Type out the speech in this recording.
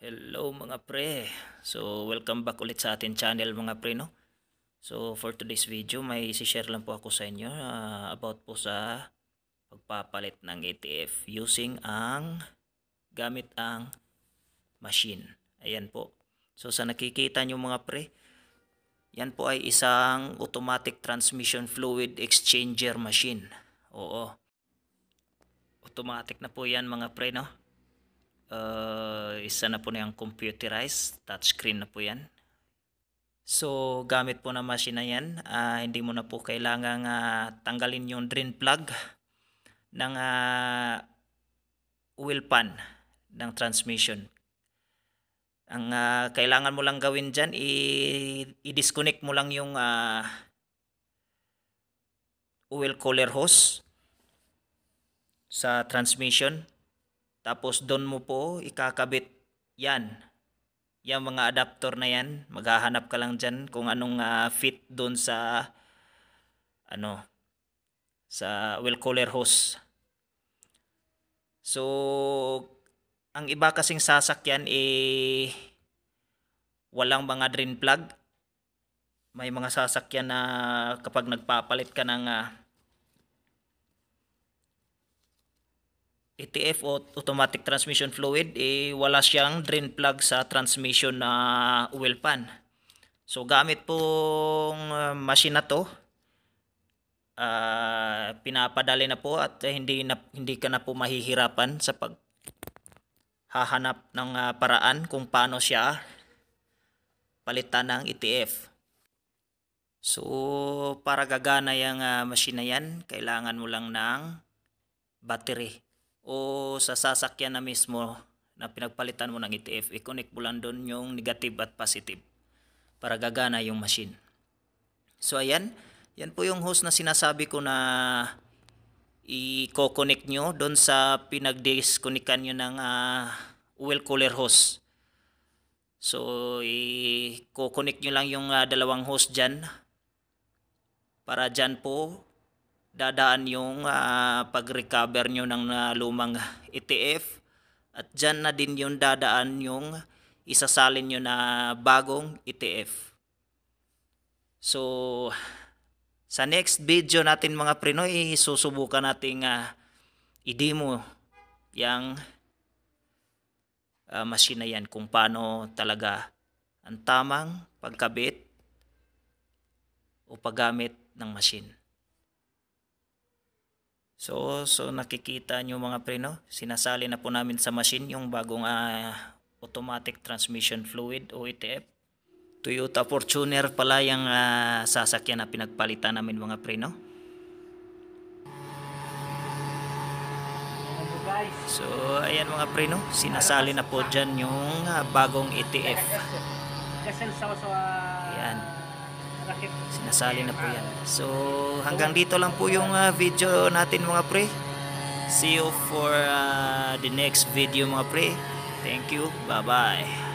Hello mga pre. So welcome back ulit sa ating channel mga pre no. So for today's video may i-share lang po ako sa inyo about po sa pagpapalit ng ETF using gamit ang machine. Ayan po. So sa nakikita nyo mga pre, yan po ay isang automatic transmission fluid exchanger machine. Oo. Automatic na po yan mga pre no. Isa na po na yung computerized touchscreen na po yan. So gamit po na machine na yan, hindi mo na po kailangang tanggalin yung drain plug ng oil pan ng transmission. Ang kailangan mo lang gawin dyan, i-disconnect mo lang yung oil cooler hose sa transmission. Tapos doon mo po ikakabit yan. Yung mga adapter na yan, maghahanap ka lang dyan kung anong fit doon sa sa oil cooler hose. So ang iba kasing sasakyan walang mga drain plug. May mga sasakyan na kapag nagpapalit ka ng ETF o automatic transmission fluid, wala siyang drain plug sa transmission na oil pan. So gamit pong machine na to, pinapadali na po at hindi ka na po mahihirapan sa paghahanap ng paraan kung paano siya palitan ng ETF. So para gagana yung machine na yan, kailangan mo lang ng battery. O sa sasakyan na mismo na pinagpalitan mo ng ETF, i-connect mo lang doon yung negative at positive para gagana yung machine. So ayan, yan po yung hose na sinasabi ko na i-connect nyo doon sa pinag-disconnectan nyo ng oil cooler hose. So i-connect nyo lang yung dalawang hose dyan para dyan po dadaan yung pag-recover nyo ng lumang ETF at dyan na din yung dadaan yung isasalin nyo na bagong ETF. So sa next video natin mga prenoy, susubukan nating i-demo yung machine na yan kung paano talaga ang tamang pagkabit o paggamit ng machine. So nakikita nyo mga pre no, sinasali na po namin sa machine yung bagong automatic transmission fluid o ETF. Toyota Fortuner pala yung sasakyan na pinagpalitan namin mga pre no. So ayan mga pre no, sinasali na po dyan yung bagong ETF. Ayan, sinasali na po yan. So hanggang dito lang po yung video natin mga pre. See you for the next video mga pre. Thank you, bye bye.